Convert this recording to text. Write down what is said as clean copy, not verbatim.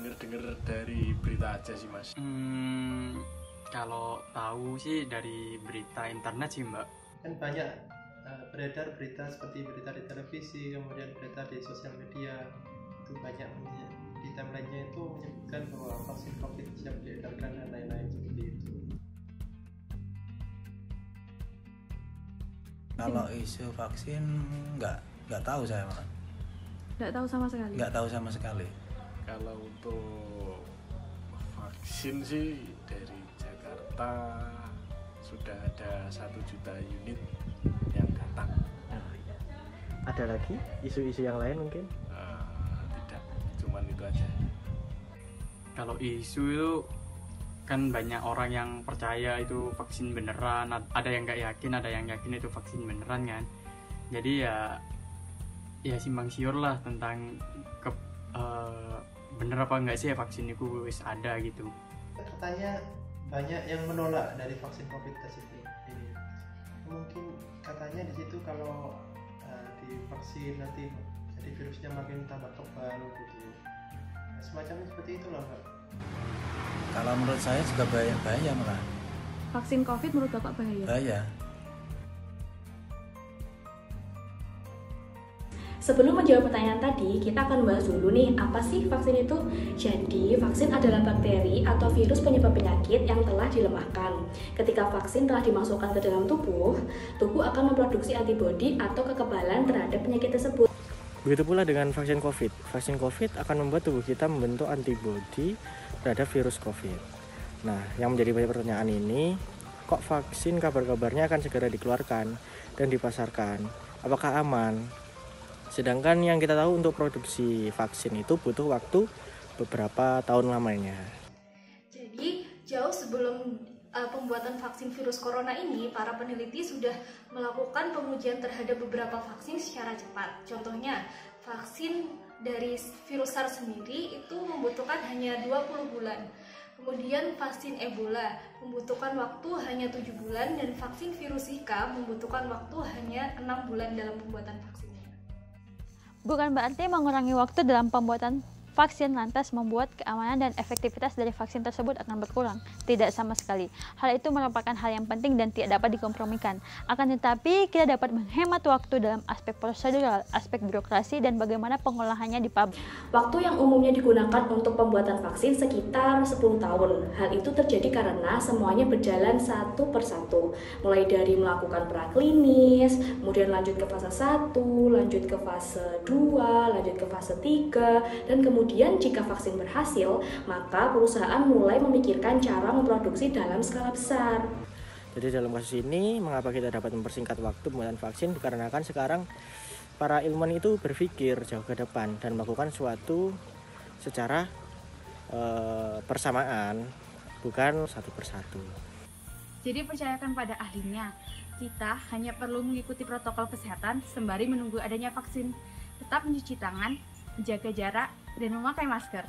denger-denger dari berita aja sih Mas. Kalau tahu sih dari berita internet sih Mbak. Kan banyak beredar berita seperti berita di televisi, kemudian berita di sosial media, itu banyak di timeline-nya itu menyebutkan bahwa vaksin COVID siap diedarkan dan lain-lain seperti itu. Kalau isu vaksin nggak tahu saya malah. Nggak tahu sama sekali. Nggak tahu sama sekali. Kalau untuk vaksin sih dari Jakarta sudah ada 1 juta unit yang datang. Ada lagi isu-isu yang lain mungkin? Tidak, cuman itu aja. Kalau isu itu kan banyak orang yang percaya itu vaksin beneran, ada yang nggak yakin, ada yang yakin itu vaksin beneran kan. Jadi ya simpang siur lah tentang bener apa enggak sih ya vaksin itu wis ada gitu. Katanya banyak yang menolak dari vaksin COVID tersebut ini. Mungkin katanya di situ kalau divaksin nanti jadi virusnya makin tambah kebal gitu. Semacamnya seperti itulah Mbak. Kalau menurut saya juga bahaya malah. Vaksin COVID menurut Bapak bahaya? Bahaya. Sebelum menjawab pertanyaan tadi, kita akan bahas dulu nih, apa sih vaksin itu? Jadi, vaksin adalah bakteri atau virus penyebab penyakit yang telah dilemahkan. Ketika vaksin telah dimasukkan ke dalam tubuh akan memproduksi antibodi atau kekebalan terhadap penyakit tersebut. Begitu pula dengan vaksin COVID. Vaksin COVID akan membuat tubuh kita membentuk antibodi terhadap virus COVID. Nah, yang menjadi banyak pertanyaan ini, kok vaksin kabar-kabarnya akan segera dikeluarkan dan dipasarkan? Apakah aman? Sedangkan yang kita tahu untuk produksi vaksin itu butuh waktu beberapa tahun lamanya. Jadi, jauh sebelum pembuatan vaksin virus corona ini, para peneliti sudah melakukan pengujian terhadap beberapa vaksin secara cepat. Contohnya, vaksin dari virus SARS sendiri itu membutuhkan hanya 20 bulan. Kemudian vaksin Ebola membutuhkan waktu hanya 7 bulan dan vaksin virus Zika membutuhkan waktu hanya 6 bulan dalam pembuatan vaksinnya. Bukan berarti mengurangi waktu dalam pembuatan vaksin lantas membuat keamanan dan efektivitas dari vaksin tersebut akan berkurang. Tidak sama sekali. Hal itu merupakan hal yang penting dan tidak dapat dikompromikan. Akan tetapi, kita dapat menghemat waktu dalam aspek prosedural, aspek birokrasi, dan bagaimana pengolahannya di pabrik. Waktu yang umumnya digunakan untuk pembuatan vaksin sekitar 10 tahun. Hal itu terjadi karena semuanya berjalan satu persatu. Mulai dari melakukan praklinis, kemudian lanjut ke fase 1, lanjut ke fase 2, lanjut ke fase 3, dan kemudian jika vaksin berhasil, maka perusahaan mulai memikirkan cara memproduksi dalam skala besar. Jadi dalam kasus ini, mengapa kita dapat mempersingkat waktu pembuatan vaksin? Dikarenakan sekarang para ilmuwan itu berpikir jauh ke depan dan melakukan suatu secara persamaan, bukan satu persatu. Jadi percayakan pada ahlinya, kita hanya perlu mengikuti protokol kesehatan sembari menunggu adanya vaksin. Tetap mencuci tangan, menjaga jarak, dan memakai masker.